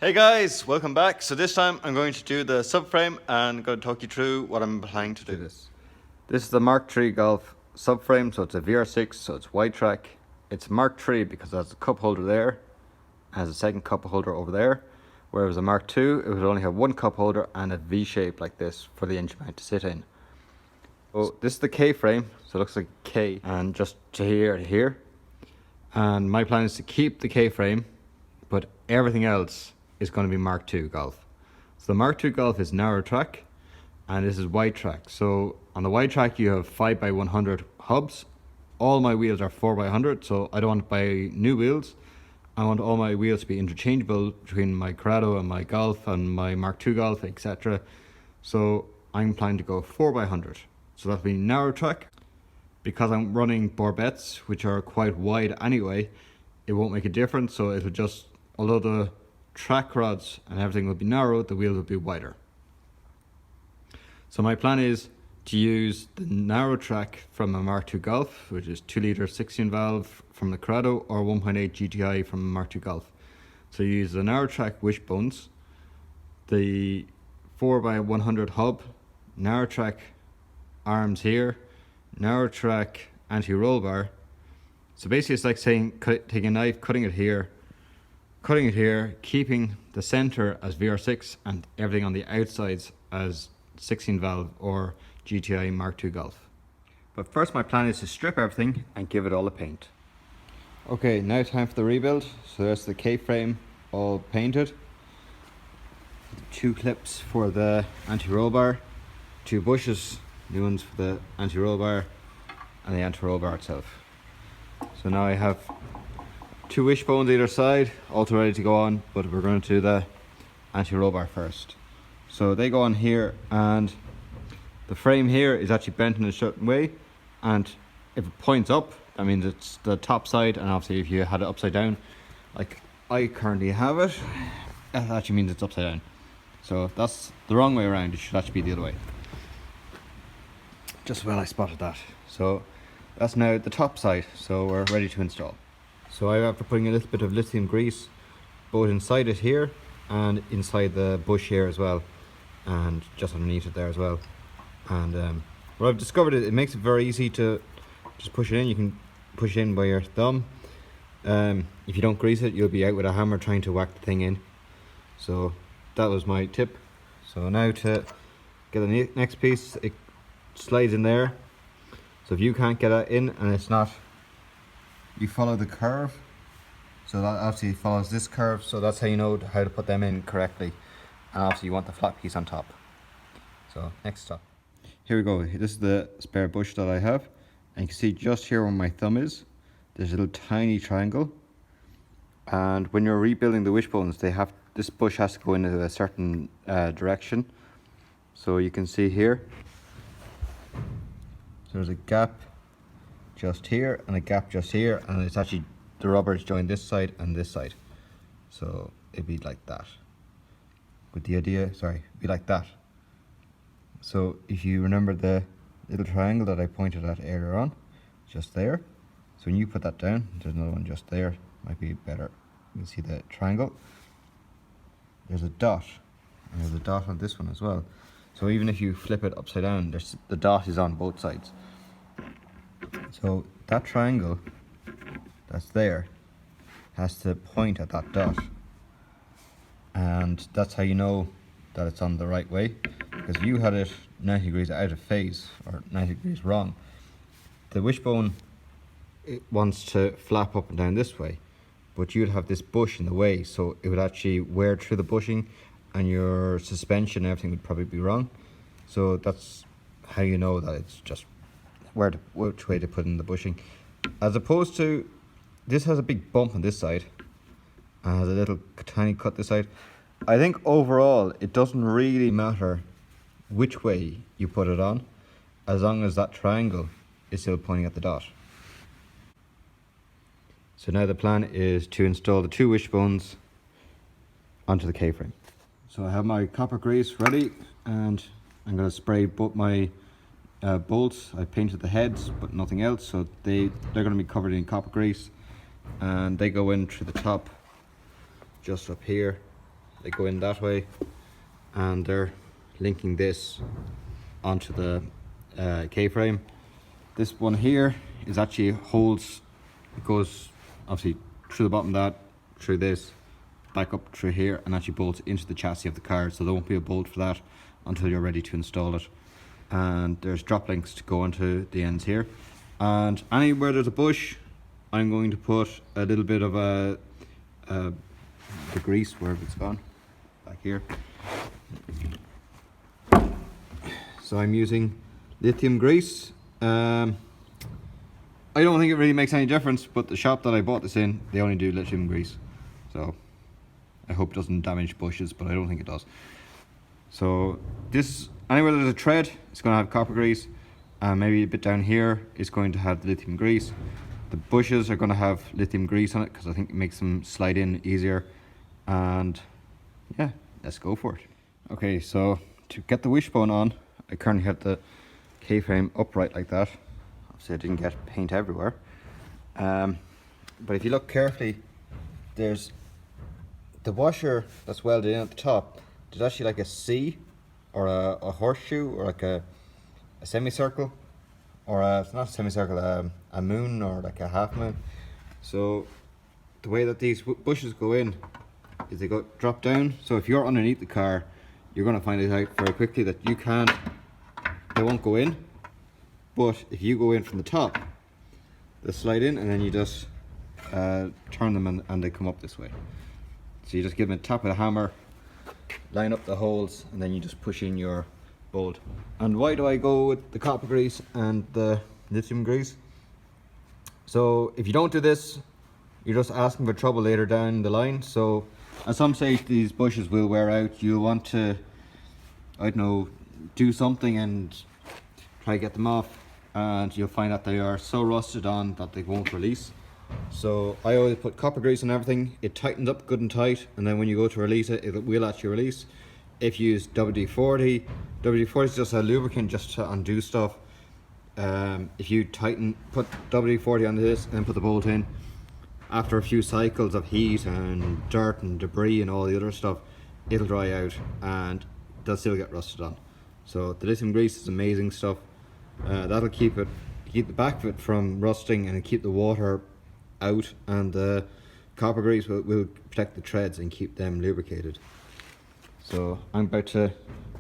Hey guys, welcome back. So this time I'm going to do the subframe and going to talk you through what I'm planning to do. This is the Mark III Golf subframe, so it's a VR6, so it's wide track. It's Mark III because it has a cup holder there, has a second cup holder over there, whereas a Mark II, it would only have one cup holder and a V shape like this for the engine mount to sit in. So this is the K frame, so it looks like a K, and just to here to here. And my plan is to keep the K frame, but everything else is going to be Mark II Golf. So the Mark II Golf is narrow track and this is wide track. So on the wide track you have 5x100 hubs. All my wheels are 4x100, so I don't want to buy new wheels. I want all my wheels to be interchangeable between my Corrado and my Golf and my Mark II Golf, etc. So I'm planning to go 4x100. So that'll be narrow track. Because I'm running Borbettes, which are quite wide anyway, it won't make a difference. So it'll just, although the track rods and everything will be narrow, the wheel will be wider. So my plan is to use the narrow track from a Mark II Golf, which is 2 litre 16 valve from the Corrado, or 1.8 GTI from a Mark II Golf. So you use the narrow track wishbones, the 4x100 hub, narrow track arms here, narrow track anti-roll bar. So basically it's like saying taking a knife, cutting it here, keeping the center as VR6 and everything on the outsides as 16 valve or GTI Mark II Golf. But first my plan is to strip everything and give it all a paint. Okay, now time for the rebuild. So there's the K-frame all painted. 2 clips for the anti-roll bar, 2 bushes, new ones for the anti-roll bar and the anti-roll bar itself. So now I have 2 wishbones either side, also ready to go on, but we're going to do the anti-roll bar first. So they go on here, and the frame here is actually bent in a certain way, and if it points up, that means it's the top side, and obviously if you had it upside down, like I currently have it, that actually means it's upside down. So that's the wrong way around, it should actually be the other way. Just well I spotted that. So that's now the top side, so we're ready to install. So I after putting a little bit of lithium grease both inside it here and inside the bush here as well, and just underneath it there as well. And what I've discovered is it makes it very easy to just push it in. You can push it in by your thumb. If you don't grease it, you'll be out with a hammer trying to whack the thing in. So that was my tip. So now to get the next piece, it slides in there. So if you can't get it in and it's not, you follow the curve, so that obviously follows this curve, so that's how you know how to put them in correctly. And obviously you want the flat piece on top. So next step. Here we go, this is the spare bush that I have, and you can see just here where my thumb is, there's a little tiny triangle. And when you're rebuilding the wishbones, this bush has to go into a certain direction. So you can see here, so there's a gap just here and a gap just here, and it's actually the rubbers join this side and this side, so it'd be like that. With the idea, it'd be like that. So if you remember the little triangle that I pointed at earlier on, just there. So when you put that down, there's another one just there. Might be better. You can see the triangle. There's a dot, and there's a dot on this one as well. So even if you flip it upside down, the dot is on both sides. So that triangle that's there has to point at that dot, and that's how you know that it's on the right way, because you had it 90 degrees out of phase or 90 degrees wrong. The wishbone, it wants to flap up and down this way, but you'd have this bush in the way, so it would actually wear through the bushing and your suspension and everything would probably be wrong. So that's how you know that it's just which way to put in the bushing, as opposed to this has a big bump on this side and has a little tiny cut this side. I think overall it doesn't really matter which way you put it on, as long as that triangle is still pointing at the dot. So now the plan is to install the 2 wishbones onto the K-frame. So I have my copper grease ready, and I'm going to spray both my bolts. I painted the heads but nothing else, so they're going to be covered in copper grease, and they go in through the top just up here they go in that way, and they're linking this onto the K-frame. This one here is actually holds, it goes obviously through the bottom of that, through this, back up through here, and actually bolts into the chassis of the car, so there won't be a bolt for that until you're ready to install it. And there's drop links to go onto the ends here, and anywhere there's a bush I'm going to put a little bit of the grease, wherever it's gone, back here. So I'm using lithium grease. I don't think it really makes any difference, but the shop that I bought this in, they only do lithium grease. So I hope it doesn't damage bushes, but I don't think it does. So this, anywhere there's a tread, it's going to have copper grease. And maybe a bit down here is going to have lithium grease. The bushes are going to have lithium grease on it because I think it makes them slide in easier. And yeah, let's go for it. Okay, so to get the wishbone on, I currently have the K-frame upright like that. Obviously I didn't get paint everywhere. But if you look carefully, there's the washer that's welded in at the top. There's actually like a C or a horseshoe or like a semicircle, or it's not a semicircle, a moon or like a half moon. So the way that these bushes go in is they go drop down. So if you're underneath the car, you're going to find it out very quickly that you can't, they won't go in. But if you go in from the top, they slide in, and then you just turn them and they come up this way. So you just give them a tap with a hammer, line up the holes, and then you just push in your bolt. And why do I go with the copper grease and the lithium grease? So if you don't do this, you're just asking for trouble later down the line. So at some stage these bushes will wear out. You'll want to, I don't know, do something and try to get them off, and you'll find that they are so rusted on that they won't release. So I always put copper grease on everything. It tightens up good and tight, and then when you go to release it, it will actually release. If you use WD-40, WD-40 is just a lubricant just to undo stuff. If you put WD-40 on this and then put the bolt in, after a few cycles of heat and dirt and debris and all the other stuff, it'll dry out and they'll still get rusted on. So the lithium grease is amazing stuff. That'll keep the back of it from rusting and keep the water out, and the copper grease will protect the treads and keep them lubricated. So I'm about to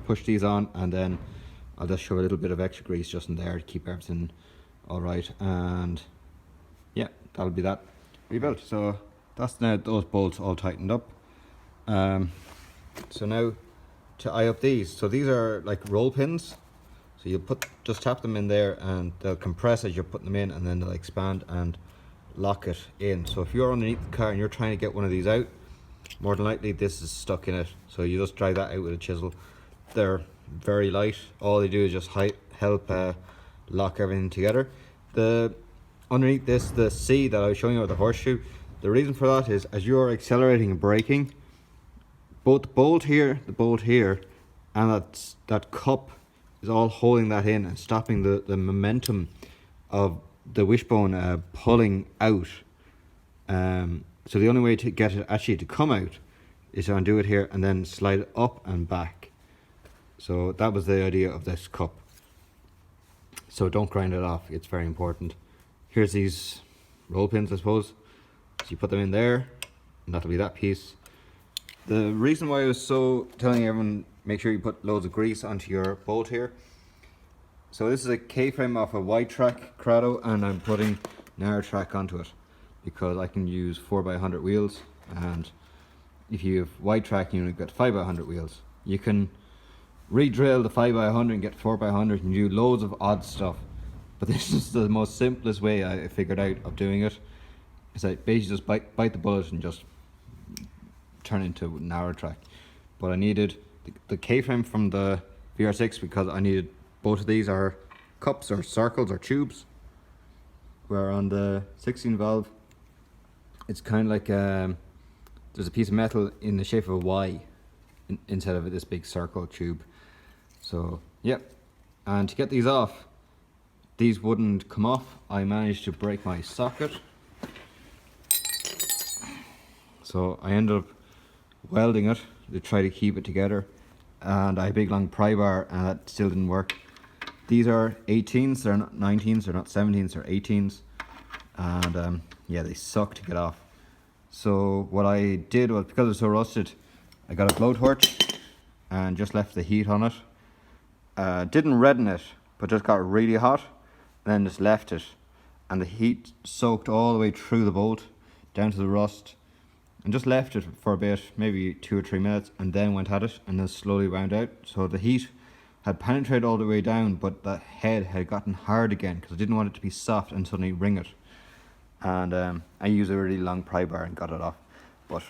push these on, and then I'll just show a little bit of extra grease just in there to keep everything all right. And yeah, that'll be that rebuilt. So that's now those bolts all tightened up. So now to eye up these. So these are like roll pins. So you just tap them in there, and they'll compress as you're putting them in, and then they'll expand and lock it in. So if you're underneath the car and you're trying to get one of these out, more than likely this is stuck in it. So you just drag that out with a chisel. They're very light. All they do is just help lock everything together. Underneath this, the C that I was showing you, or the horseshoe, the reason for that is as you're accelerating and braking, both the bolt here, and that cup is all holding that in and stopping the momentum of the wishbone pulling out. So the only way to get it actually to come out is to undo it here and then slide it up and back. So that was the idea of this cup. So don't grind it off, it's very important. Here's these roll pins, I suppose. So you put them in there, and that'll be that piece. The reason why I was so telling everyone, make sure you put loads of grease onto your bolt here. So this is a K-frame off a wide track Corrado, and I'm putting narrow track onto it because I can use 4x100 wheels, and if you have wide track you only get 5x100 wheels. You can re-drill the 5x100 and get 4x100 and do loads of odd stuff, but this is the most simplest way I figured out of doing it. It's like basically just bite the bullet and just turn into narrow track. But I needed the K-frame from the VR6 because I needed both of these are cups or circles or tubes, where on the 16 valve it's kind of like there's a piece of metal in the shape of a Y instead of this big circle tube. So yep, and to get these off, these wouldn't come off. I managed to break my socket, so I ended up welding it to try to keep it together, and I had a big long pry bar and that still didn't work. These are 18s, they're not 19s, they're not 17s, they're 18s, and yeah, they suck to get off. So what I did was, because it's so rusted, I got a blowtorch and just left the heat on it. Didn't redden it, but just got really hot, and then just left it, and the heat soaked all the way through the bolt down to the rust, and just left it for a bit, maybe 2 or 3 minutes, and then went at it and then slowly wound out. So the heat had penetrated all the way down, but the head had gotten hard again because I didn't want it to be soft and suddenly ring it. And I used a really long pry bar and got it off. But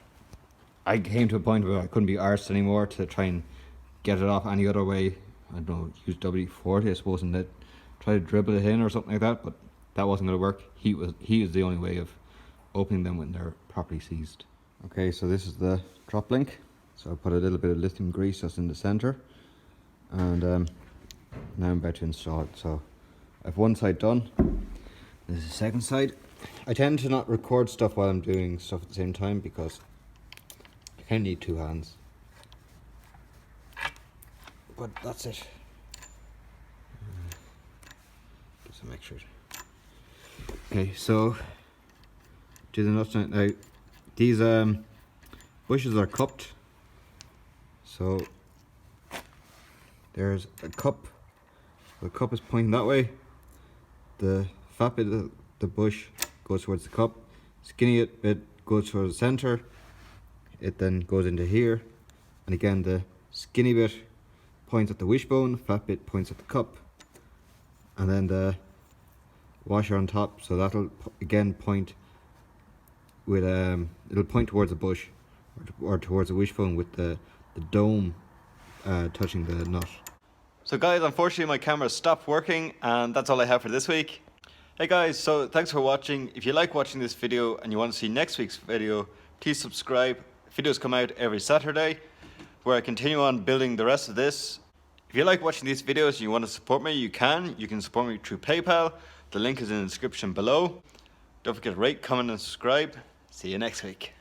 I came to a point where I couldn't be arsed anymore to try and get it off any other way. I don't know, use WD-40 I suppose, and try to dribble it in or something like that, but that wasn't going to work. Heat is the only way of opening them when they're properly seized. Okay, so this is the drop link. So I put a little bit of lithium grease just in the center, and now I'm about to install it. So I have one side done. This is the second side. I tend to not record stuff while I'm doing stuff at the same time because I kind of need 2 hands. But that's it. Get some extra. Okay, so do the nuts now. These bushes are cupped. So there's a cup. The cup is pointing that way. The fat bit of the bush goes towards the cup. Skinny bit goes towards the center. It then goes into here. And again, the skinny bit points at the wishbone, fat bit points at the cup. And then the washer on top, so that'll again point with it'll point towards the bush or towards the wishbone with the dome touching the nut. So guys, unfortunately my camera stopped working, and that's all I have for this week. Hey guys, so thanks for watching. If you like watching this video and you want to see next week's video, please subscribe. Videos come out every Saturday where I continue on building the rest of this. If you like watching these videos and you want to support me, you can support me through PayPal. The link is in the description below. Don't forget to rate, comment and subscribe. See you next week.